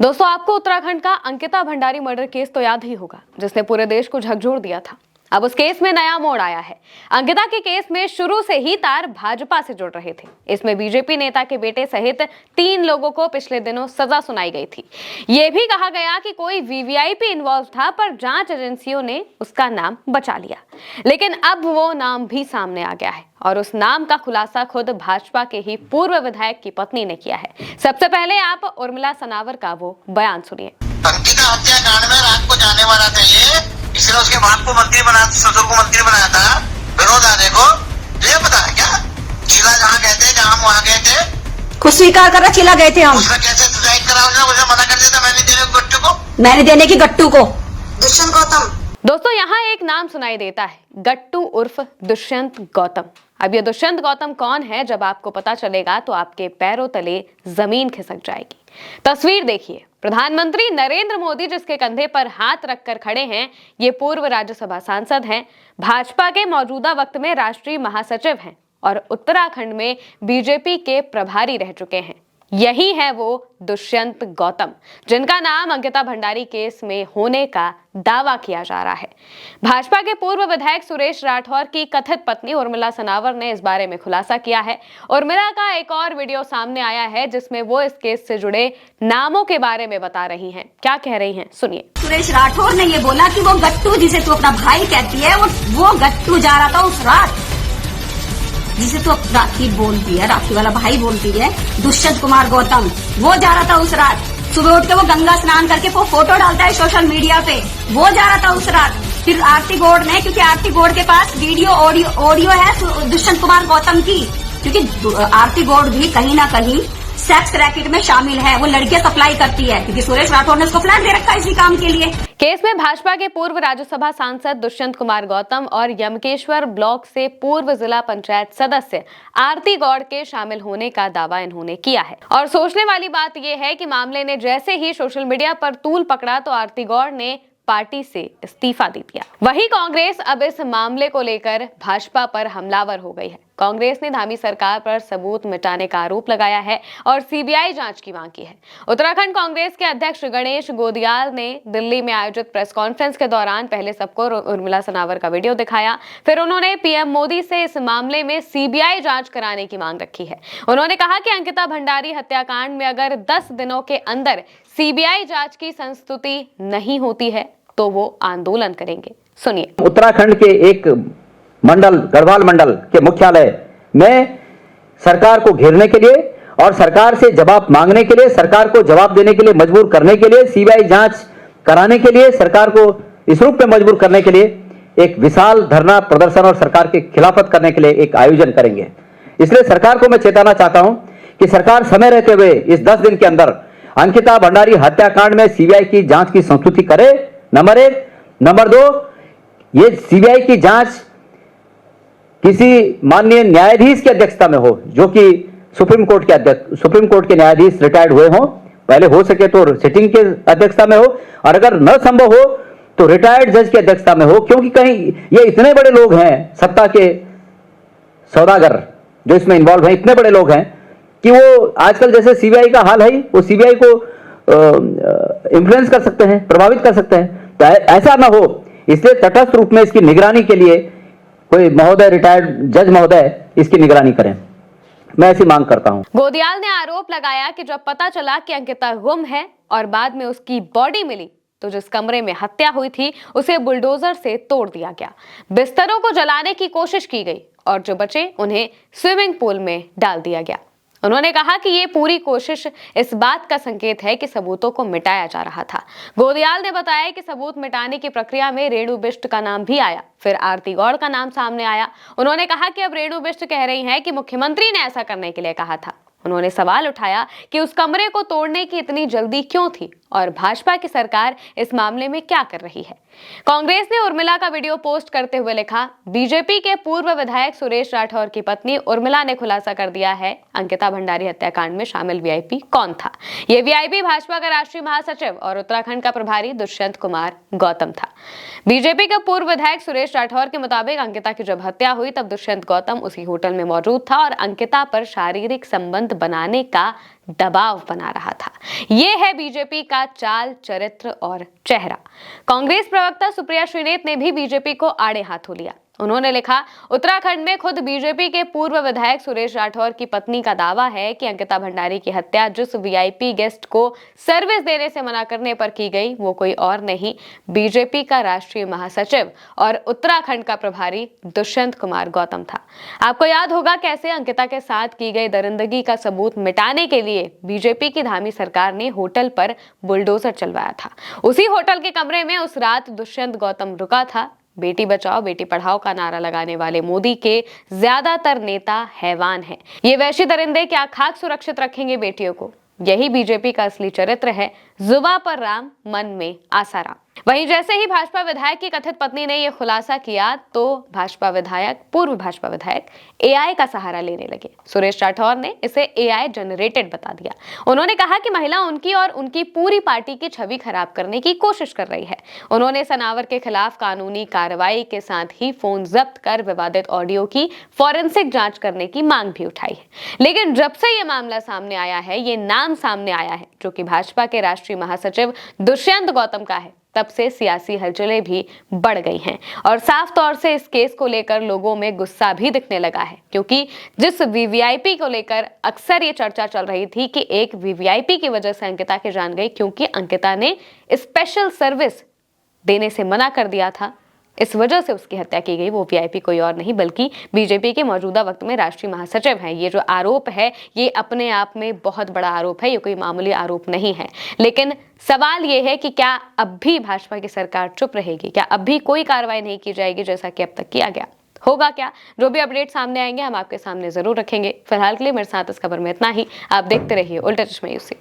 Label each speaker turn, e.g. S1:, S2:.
S1: दोस्तों, आपको उत्तराखंड का अंकिता भंडारी मर्डर केस तो याद ही होगा, जिसने पूरे देश को झकझोर दिया था। अब उस केस में नया मोड़ आया है। अंकिता के केस में शुरू से ही तार भाजपा से जुड़ रहे थे। इसमें बीजेपी नेता के बेटे सहित 3 लोगों को पिछले दिनों सजा सुनाई गई थी। ये भी कहा गया कि कोई वीवीआईपी इन्वॉल्व था, पर जांच एजेंसियों ने उसका नाम बचा लिया। लेकिन अब वो नाम भी सामने आ गया है और उस नाम का खुलासा खुद भाजपा के ही पूर्व विधायक की पत्नी ने किया है। सबसे पहले आप उर्मिला सनावर का वो बयान सुनिए।
S2: अंकिता हत्याकांड में रात को जाने वाला था ये, इसने उसके बाप को मंत्री बनाया, ससुर को मंत्री बनाया था विनोद आने को। ये पता है क्या चीला जहाँ गए थे, जहाँ हम वहाँ गए थे,
S3: खुद स्वीकार कर रहा चीला गए थे हम।
S2: उसने कैसे सुसाइड करा, उसने मुझे मना कर दिया था मैंने देने को गट्टू को,
S3: मैंने देने की गट्टू को।
S2: दुष्यंत गौतम।
S1: दोस्तों, यहाँ एक नाम सुनाई देता है, गट्टू उर्फ दुष्यंत गौतम। अब ये दुष्यंत गौतम कौन है, जब आपको पता चलेगा तो आपके पैरों तले जमीन खिसक जाएगी। तस्वीर देखिए, प्रधानमंत्री नरेंद्र मोदी जिसके कंधे पर हाथ रखकर खड़े हैं, ये पूर्व राज्यसभा सांसद हैं, भाजपा के मौजूदा वक्त में राष्ट्रीय महासचिव हैं और उत्तराखंड में बीजेपी के प्रभारी रह चुके हैं। यही है वो दुष्यंत गौतम, जिनका नाम अंकिता भंडारी केस में होने का दावा किया जा रहा है। भाजपा के पूर्व विधायक सुरेश राठौर की कथित पत्नी उर्मिला सनावर ने इस बारे में खुलासा किया है। उर्मिला का एक और वीडियो सामने आया है, जिसमें वो इस केस से जुड़े नामों के बारे में बता रही हैं। क्या कह रही हैं, सुनिए।
S3: सुरेश राठौर ने ये बोला कि वो गट्टू जिसे तू अपना भाई कहती है, वो गट्टू जा रहा था उस रात, जिसे तो राखी बोलती है, राखी वाला भाई बोलती है, दुष्यंत कुमार गौतम, वो जा रहा था उस रात। सुबह उठ के वो गंगा स्नान करके वो फोटो डालता है सोशल मीडिया पे, वो जा रहा था उस रात। फिर आरती गौड़ ने, क्योंकि आरती गौड़ के पास वीडियो ऑडियो है दुष्यंत कुमार गौतम की, क्योंकि आरती गौड़ भी कहीं ना कहीं सेक्स रैकेट में शामिल है, वो लड़कियां सप्लाई करती है, क्योंकि सुरेश राठौर ने उसको फ्लैट दे रखा है इसी काम के लिए।
S1: केस में भाजपा के पूर्व राज्यसभा सांसद दुष्यंत कुमार गौतम और यमकेश्वर ब्लॉक से पूर्व जिला पंचायत सदस्य आरती गौड़ के शामिल होने का दावा इन्होंने किया है। और सोचने वाली बात यह है कि मामले ने जैसे ही सोशल मीडिया पर तूल पकड़ा तो आरती गौड़ ने पार्टी से इस्तीफा दे दिया। वहीं कांग्रेस अब इस मामले को लेकर भाजपा पर हमलावर हो गई है। कांग्रेस ने धामी सरकार पर सबूत मिटाने का आरोप लगाया है और सीबीआई जांच की मांग की है। उत्तराखंड कांग्रेस के अध्यक्ष गणेश गोदियाल ने दिल्ली में आयोजित प्रेस कॉन्फ्रेंस के दौरान पहले सबको उर्मिला सनावर का वीडियो दिखाया, फिर उन्होंने पीएम मोदी से इस मामले में सीबीआई जांच कराने की मांग रखी है। उन्होंने कहा कि अंकिता भंडारी हत्याकांड में अगर 10 दिनों के अंदर सीबीआई जांच की संस्तुति नहीं होती है तो वो आंदोलन करेंगे। सुनिए।
S4: उत्तराखंड के एक मंडल, गढ़वाल मंडल के मुख्यालय में सरकार को घेरने के लिए और सरकार से जवाब मांगने के लिए, सरकार को जवाब देने के लिए मजबूर करने के लिए, सीबीआई जांच कराने के लिए, सरकार को इस रूप में मजबूर करने के लिए एक विशाल धरना प्रदर्शन और सरकार की खिलाफत करने के लिए एक आयोजन करेंगे। इसलिए सरकार को मैं चेताना चाहता हूं कि सरकार समय रहते हुए इस 10 दिन के अंदर अंकिता भंडारी हत्याकांड में सीबीआई की जांच की संस्तुति करे, नंबर 1। नंबर 2, ये सीबीआई की जांच किसी माननीय न्यायाधीश की अध्यक्षता में हो, जो कि सुप्रीम कोर्ट के न्यायाधीश रिटायर्ड हुए हों। पहले हो सके तो सिटिंग के अध्यक्षता में हो, और अगर न संभव हो तो रिटायर्ड जज की अध्यक्षता में हो, क्योंकि कहीं ये इतने बड़े लोग हैं, सत्ता के सौदागर जो इसमें इन्वॉल्व हैं, इतने बड़े लोग हैं कि वो आजकल जैसे सीबीआई का हाल है, वो सीबीआई को इन्फ्लुएंस कर सकते हैं, प्रभावित कर सकते हैं। तो ऐसा ना हो, इसलिए तटस्थ रूप में इसकी निगरानी के लिए कोई महोदय, रिटायर्ड जज महोदय इसकी निगरानी करें, मैं ऐसी मांग करता हूं।
S1: गोदियाल ने आरोप लगाया कि जब पता चला कि अंकिता गुम है और बाद में उसकी बॉडी मिली तो जिस कमरे में हत्या हुई थी उसे बुलडोजर से तोड़ दिया गया, बिस्तरों को जलाने की कोशिश की गई और जो बचे उन्हें स्विमिंग पूल में डाल दिया गया। उन्होंने कहा कि ये पूरी कोशिश इस बात का संकेत है कि सबूतों को मिटाया जा रहा था। गोदियाल ने बताया कि सबूत मिटाने की प्रक्रिया में रेणु बिष्ट का नाम भी आया, फिर आरती गौड़ का नाम सामने आया। उन्होंने कहा कि अब रेणु बिष्ट कह रही हैं कि मुख्यमंत्री ने ऐसा करने के लिए कहा था। उन्होंने सवाल उठाया कि उस कमरे को तोड़ने की इतनी जल्दी क्यों थी और भाजपा की सरकार इस मामले में क्या कर रही है। कांग्रेस ने उर्मिला का वीडियो पोस्ट करते हुए लिखा, बीजेपी के पूर्व विधायक सुरेश राठौर की पत्नी उर्मिला ने खुलासा कर दिया है अंकिता भंडारी हत्याकांड में शामिल वीआईपी कौन था। ये वीआईपी भाजपा का राष्ट्रीय महासचिव और उत्तराखंड का प्रभारी दुष्यंत कुमार गौतम था। बीजेपी के पूर्व विधायक सुरेश राठौर के मुताबिक अंकिता की जब हत्या हुई तब दुष्यंत गौतम उसी होटल में मौजूद था और अंकिता पर शारीरिक संबंध बनाने का दबाव बना रहा था। ये है बीजेपी का चाल, चरित्र और चेहरा। कांग्रेस प्रवक्ता सुप्रिया श्रीनेत ने भी बीजेपी को आड़े हाथों लिया। उन्होंने लिखा, उत्तराखंड में खुद बीजेपी के पूर्व विधायक सुरेश राठौर की पत्नी का दावा है कि अंकिता भंडारी की हत्या जिस वीआईपी गेस्ट को सर्विस देने से मना करने पर की गई, वो कोई और नहीं, बीजेपी का राष्ट्रीय महासचिव और उत्तराखंड का प्रभारी दुष्यंत कुमार गौतम था। आपको याद होगा कैसे अंकिता के साथ की गई दरिंदगी का सबूत मिटाने के लिए बीजेपी की धामी सरकार ने होटल पर बुलडोजर चलवाया था। उसी होटल के कमरे में उस रात दुष्यंत गौतम रुका था। बेटी बचाओ बेटी पढ़ाओ का नारा लगाने वाले मोदी के ज्यादातर नेता हैवान हैं। ये वैशी दरिंदे क्या खाक सुरक्षित रखेंगे बेटियों को? यही बीजेपी का असली चरित्र है। जुबान पर राम, मन में आसाराम। वहीं जैसे ही भाजपा विधायक की कथित पत्नी ने यह खुलासा किया तो पूर्व भाजपा विधायक एआई का सहारा लेने लगे। सुरेश राठौर ने इसे एआई जनरेटेड बता दिया। उन्होंने कहा कि महिला उनकी और उनकी पूरी पार्टी की छवि खराब करने की कोशिश कर रही है। उन्होंने सनावर के खिलाफ कानूनी कार्रवाई के साथ ही फोन जब्त कर विवादित ऑडियो की फॉरेंसिक जांच करने की मांग भी उठाई है। लेकिन जब से ये मामला सामने आया है, ये नाम सामने आया है जो कि भाजपा के राष्ट्रीय महासचिव दुष्यंत गौतम का है, तब से सियासी हलचलें भी बढ़ गई हैं और साफ तौर से इस केस को लेकर लोगों में गुस्सा भी दिखने लगा है। क्योंकि जिस वीवीआईपी को लेकर अक्सर ये चर्चा चल रही थी कि एक वीवीआईपी की वजह से अंकिता की जान गई क्योंकि अंकिता ने स्पेशल सर्विस देने से मना कर दिया था, इस वजह से उसकी हत्या की गई। वो वीआईपी कोई और नहीं बल्कि बीजेपी के मौजूदा वक्त में राष्ट्रीय महासचिव हैं। ये जो आरोप है ये अपने आप में बहुत बड़ा आरोप है, ये कोई मामूली आरोप नहीं है। लेकिन सवाल ये है कि क्या अब भी भाजपा की सरकार चुप रहेगी? क्या अब भी कोई कार्रवाई नहीं की जाएगी जैसा कि अब तक किया गया? होगा क्या? जो भी अपडेट सामने आएंगे हम आपके सामने जरूर रखेंगे। फिलहाल के लिए मेरे साथ इस खबर में इतना ही। आप देखते रहिए उल्टा चश्मा यूसी।